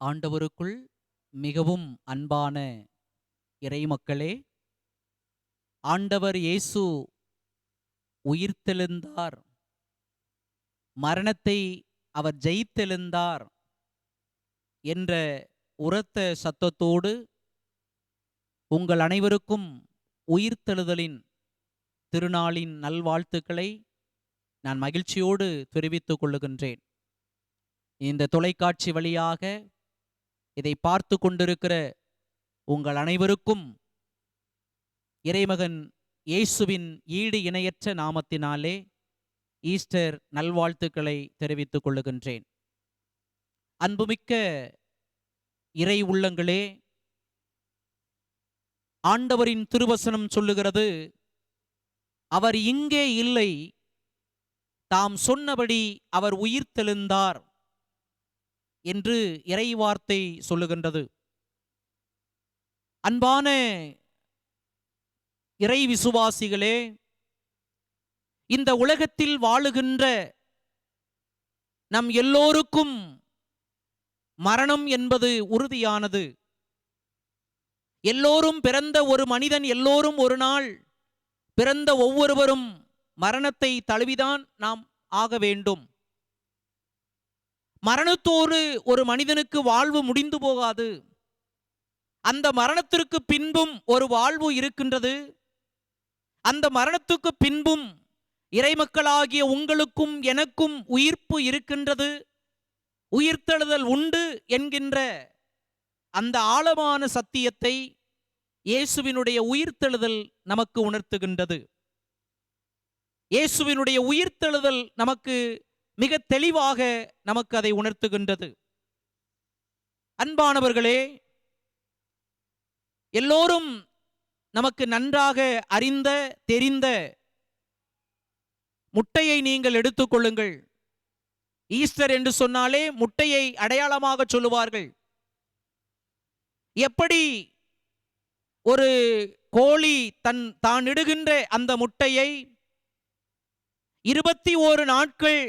ஆண்டவருக்குள் மிகவும் அன்பான இறைமக்களே, ஆண்டவர் இயேசு உயிர்த்தெழுந்தார், மரணத்தை அவர் ஜெயித்தெழுந்தார் என்ற உரத்த சத்தத்தோடு உங்கள் அனைவருக்கும் உயிர்த்தெழுதலின் திருநாளின் நல்வாழ்த்துக்களை நான் மகிழ்ச்சியோடு தெரிவித்துக் கொள்ளுகின்றேன். இந்த தொலைக்காட்சி வழியாக இதை பார்த்து கொண்டிருக்கிற உங்கள் அனைவருக்கும் இறைமகன் இயேசுவின் ஈடு இணையற்ற நாமத்தினாலே ஈஸ்டர் நல்வாழ்த்துக்களை தெரிவித்துக் கொள்ளுகின்றேன். அன்புமிக்க இறை உள்ளங்களே, ஆண்டவரின் திருவசனம் சொல்லுகிறது, அவர் இங்கே இல்லை, தாம் சொன்னபடி அவர் உயிர்த்தெழுந்தார் என்று இறை வார்த்தை சொல்லுகின்றது. அன்பான இறை விசுவாசிகளே, இந்த உலகத்தில் வாழுகின்ற நம் எல்லோருக்கும் மரணம் என்பது உறுதியானது. எல்லோரும் பிறந்த ஒரு மனிதன், எல்லோரும் ஒரு நாள் பிறந்த ஒவ்வொருவரும் மரணத்தை தழுவிதான் நாம் ஆக வேண்டும். மரணத்தோடு ஒரு மனிதனுக்கு வாழ்வு முடிந்து போகாது. அந்த மரணத்திற்கு பின்பும் ஒரு வாழ்வு இருக்கின்றது. அந்த மரணத்துக்கு பின்பும் இறைமக்களாகிய உங்களுக்கும் எனக்கும் உயிர்ப்பு இருக்கின்றது, உயிர்த்தெழுதல் உண்டு என்கின்ற அந்த ஆழமான சத்தியத்தை இயேசுவினுடைய உயிர்த்தெழுதல் நமக்கு உணர்த்துகின்றது. இயேசுவினுடைய உயிர்த்தெழுதல் நமக்கு மிக தெளிவாக நமக்கு அதை உணர்த்துகின்றது. அன்பானவர்களே, எல்லோரும் நமக்கு நன்றாக அறிந்த தெரிந்த முட்டையை நீங்கள் எடுத்துக்கொள்ளுங்கள். ஈஸ்டர் என்று சொன்னாலே முட்டையை அடையாளமாக சொல்லுவார்கள். எப்படி ஒரு கோழி தான் இடுகின்ற அந்த முட்டையை 21 நாட்கள்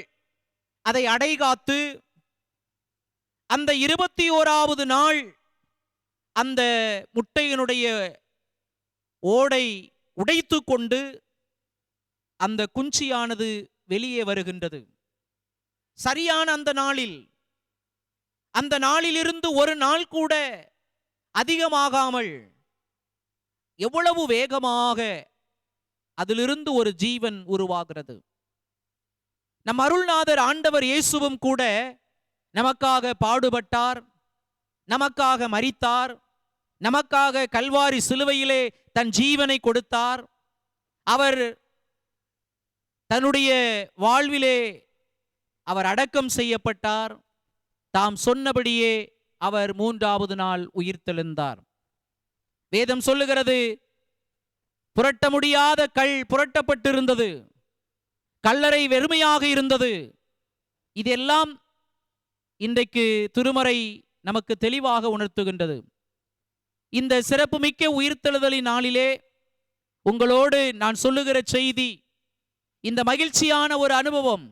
அதை அடைகாத்து அந்த 21வது நாள் அந்த முட்டையினுடைய ஓடை உடைத்து கொண்டு அந்த குஞ்சியானது வெளியே வருகின்றது. சரியான அந்த நாளிலிருந்து ஒரு நாள் கூட அதிகமாகாமல் எவ்வளவு வேகமாக அதிலிருந்து ஒரு ஜீவன் உருவாகிறது. நம் அருள்நாதர் ஆண்டவர் இயேசுவும் கூட நமக்காக பாடுபட்டார், நமக்காக மரித்தார், நமக்காக கல்வாரி சிலுவையிலே தன் ஜீவனை கொடுத்தார். அவர் தன்னுடைய வாழ்விலே அவர் அடக்கம் செய்யப்பட்டார். தாம் சொன்னபடியே அவர் 3வது நாள் உயிர்த்தெழுந்தார். வேதம் சொல்லுகிறது, புரட்ட முடியாத கல் புரட்டப்பட்டிருந்தது, கல்லறை வெறுமையாக இருந்தது. இதெல்லாம் இன்றைக்கு திருமறை நமக்கு தெளிவாக உணர்த்துகின்றது. இந்த சிறப்புமிக்க உயிர்த்தெழுதலின் நாளிலே உங்களோடு நான் சொல்லுகிற செய்தி, இந்த மகிழ்ச்சியான ஒரு அனுபவம்,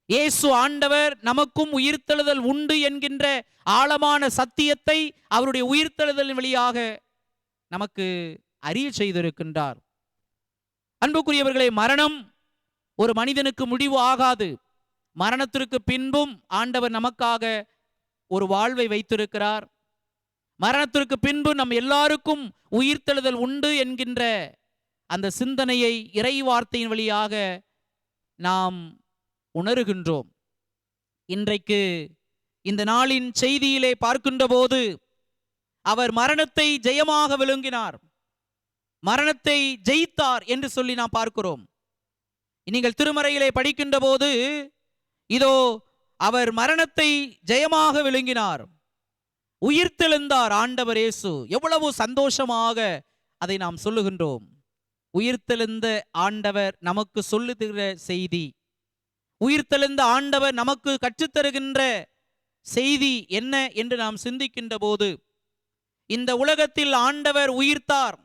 இயேசு ஆண்டவர் நமக்கும் உயிர்த்தெழுதல் உண்டு என்கின்ற ஆழமான சத்தியத்தை அவருடைய உயிர்த்தெழுதலின் வழியாக நமக்கு அறிய செய்திருக்கின்றார். அன்புக்குரியவர்களே, மரணம் ஒரு மனிதனுக்கு முடிவு ஆகாது. மரணத்திற்கு பின்பும் ஆண்டவர் நமக்காக ஒரு வாழ்வை வைத்திருக்கிறார். மரணத்திற்கு பின்பு நம் எல்லாருக்கும் உயிர்த்தெழுதல் உண்டு என்கின்ற அந்த சிந்தனையை இறை வார்த்தையின் வழியாக நாம் உணர்கின்றோம். இன்றைக்கு இந்த நாளின் செய்தியிலே பார்க்கின்ற போது அவர் மரணத்தை ஜெயமாக விழுங்கினார், மரணத்தை ஜெயித்தார் என்று சொல்லி நாம் பார்க்கிறோம். நீங்கள் திருமறையிலே படிக்கின்ற போது இதோ அவர் மரணத்தை ஜெயமாக விழுங்கினார், உயிர்த்தெழுந்தார் ஆண்டவர் இயேசு. எவ்வளவு சந்தோஷமாக அதை நாம் சொல்லுகின்றோம். உயிர்த்தெழுந்த ஆண்டவர் நமக்கு சொல்லுகிற செய்தி, உயிர்த்தெழுந்த ஆண்டவர் நமக்கு கற்றுத்தருகின்ற செய்தி என்ன என்று நாம் சிந்திக்கின்ற போது, இந்த உலகத்தில் ஆண்டவர் உயிர்த்தார்,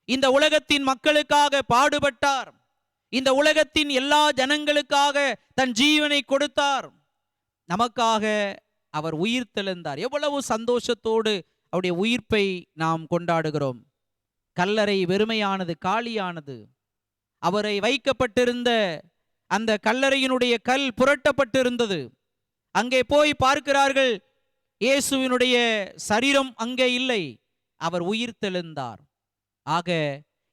இந்த உலகத்தின் மக்களுக்காக பாடுபட்டார், இந்த உலகத்தின் எல்லா ஜனங்களுக்காக தன் ஜீவனை கொடுத்தார், நமக்காக அவர் உயிர்த்தெழுந்தார். எவ்வளவு சந்தோஷத்தோடு அவருடைய உயிர்ப்பை நாம் கொண்டாடுகிறோம். கல்லறை வெறுமையானது, காலியானது. அவரை வைக்கப்பட்டிருந்த அந்த கல்லறையினுடைய கல் புரட்டப்பட்டிருந்தது. அங்கே போய் பார்க்கிறார்கள், இயேசுவினுடைய சரீரம் அங்கே இல்லை, அவர் உயிர்த்தெழுந்தார். ஆக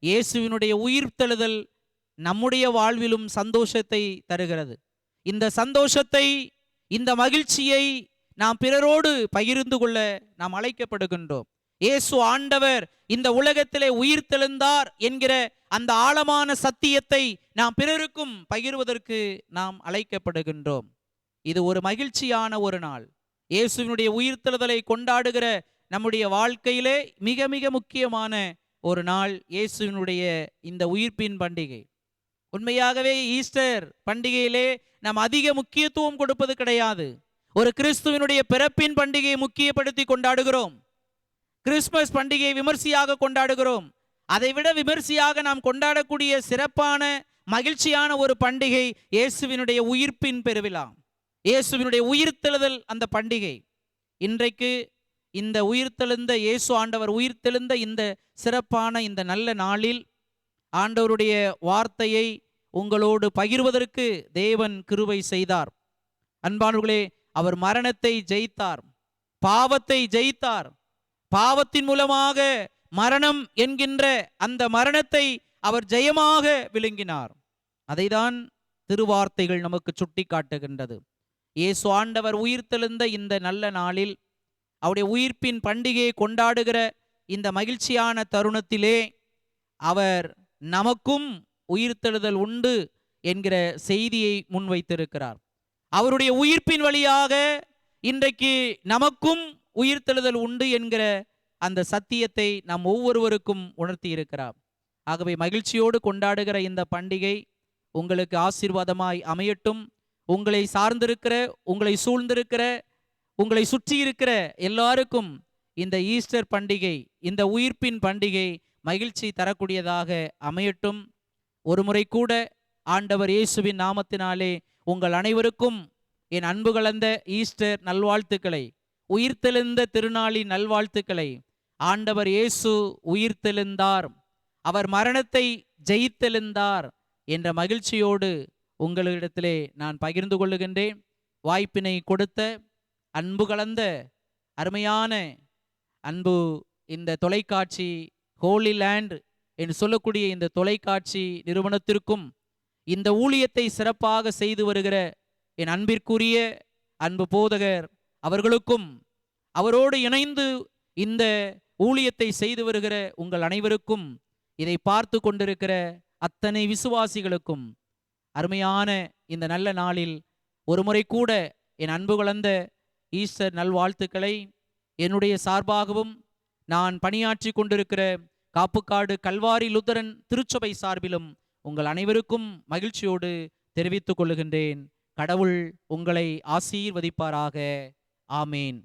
இயேசுவினுடைய உயிர்த்தெழுதல் நம்முடைய வாழ்விலும் சந்தோஷத்தை தருகிறது. இந்த சந்தோஷத்தை, இந்த மகிழ்ச்சியை நாம் பிறரோடு பகிர்ந்து கொள்ள நாம் அழைக்கப்படுகின்றோம். இயேசு ஆண்டவர் இந்த உலகத்திலே உயிர்த்தெழுந்தார் என்கிற அந்த ஆழமான சத்தியத்தை நாம் பிறருக்கும் பகிர்வதற்கு நாம் அழைக்கப்படுகின்றோம். இது ஒரு மகிழ்ச்சியான ஒரு நாள். இயேசுவினுடைய உயிர்த்தெழுதலை கொண்டாடுகிற நம்முடைய வாழ்க்கையிலே மிக மிக முக்கியமான ஒரு நாள் இயேசுவினுடைய இந்த உயிர்ப்பின் பண்டிகை. உண்மையாகவே ஈஸ்டர் பண்டிகையிலே நாம் அதிக முக்கியத்துவம் கொடுப்பது கிடையாது. ஒரு கிறிஸ்துவினுடைய பிறப்பின் பண்டிகையை முக்கியப்படுத்தி கொண்டாடுகிறோம். கிறிஸ்துமஸ் பண்டிகையை விமர்சையாக கொண்டாடுகிறோம். அதைவிட விமர்சையாக நாம் கொண்டாடக்கூடிய சிறப்பான மகிழ்ச்சியான ஒரு பண்டிகை இயேசுவினுடைய உயிர்ப்பின் பெருவிழா, இயேசுவினுடைய உயிர்த்தெழுதல் அந்த பண்டிகை. இன்றைக்கு இந்த உயிர்த்தெழுந்த இயேசு ஆண்டவர் உயிர்த்தெழுந்த இந்த சிறப்பான இந்த நல்ல நாளில் ஆண்டவருடைய வார்த்தையை உங்களோடு பகிர்வதற்கு தேவன் கிருபை செய்தார். அன்பானவர்களே, அவர் மரணத்தை ஜெயித்தார், பாவத்தை ஜெயித்தார். பாவத்தின் மூலமாக மரணம் என்கின்ற அந்த மரணத்தை அவர் ஜெயமாக விழுங்கினார். அதைதான் திருவார்த்தைகள் நமக்கு சுட்டி காட்டுகின்றது. இயேசு ஆண்டவர் உயிர்த்தெழுந்த இந்த நல்ல நாளில், அவருடைய உயிர்ப்பின் பண்டிகையை கொண்டாடுகிற இந்த மகிழ்ச்சியான தருணத்திலே அவர் நமக்கும் உயிர்த்தெழுதல் உண்டு என்கிற செய்தியை முன்வைத்திருக்கிறார். அவருடைய உயிர்ப்பின் வழியாக இன்றைக்கு நமக்கும் உயிர்த்தெழுதல் உண்டு என்கிற அந்த சத்தியத்தை நாம் ஒவ்வொருவருக்கும் உணர்த்தி இருக்கிறார். ஆகவே மகிழ்ச்சியோடு கொண்டாடுகிற இந்த பண்டிகை உங்களுக்கு ஆசீர்வாதமாய் அமையட்டும். உங்களை சார்ந்திருக்கிற, உங்களை சூழ்ந்திருக்கிற, உங்களை சுற்றி இருக்கிற எல்லாருக்கும் இந்த ஈஸ்டர் பண்டிகை, இந்த உயிர்ப்பின் பண்டிகை மகிழ்ச்சி தரக்கூடியதாக அமையட்டும். ஒரு முறை கூட ஆண்டவர் இயேசுவின் நாமத்தினாலே உங்கள் அனைவருக்கும் என் அன்பு கலந்த ஈஸ்டர் நல்வாழ்த்துக்களை, உயிர்த்தெழுந்த திருநாளின் நல்வாழ்த்துக்களை. ஆண்டவர் இயேசு உயிர்த்தெழுந்தார், அவர் மரணத்தை ஜெயித்தெழுந்தார் என்ற மகிழ்ச்சியோடு உங்களிடத்திலே நான் பகிர்ந்து கொள்ளுகின்றேன். வாய்ப்பினை கொடுத்த அன்பு கலந்த அருமையான அன்பு இந்த தொலைக்காட்சி ஹோலி லேண்ட் என்று சொல்லக்கூடிய இந்த தொலைக்காட்சி நிறுவனத்திற்கும், இந்த ஊழியத்தை சிறப்பாக செய்து வருகிற என் அன்பிற்குரிய அன்பு போதகர் அவர்களுக்கும், அவரோடு இணைந்து இந்த ஊழியத்தை செய்து வருகிற உங்கள் அனைவருக்கும், இதை பார்த்து கொண்டிருக்கிற அத்தனை விசுவாசிகளுக்கும் அருமையான இந்த நல்ல நாளில் ஒரு முறை கூட என் அன்பு கலந்த ஈஸ்டர் நல்வாழ்த்துக்களை என்னுடைய சார்பாகவும், நான் பணியாற்றி கொண்டிருக்கிற காப்புக்காடு கல்வாரி லுத்தரன் திருச்சபை சார்பிலும் உங்கள் அனைவருக்கும் மகிழ்ச்சியோடு தெரிவித்துக் கொள்ளுகின்றேன். கடவுள் உங்களை ஆசீர்வதிப்பாராக. ஆமேன்.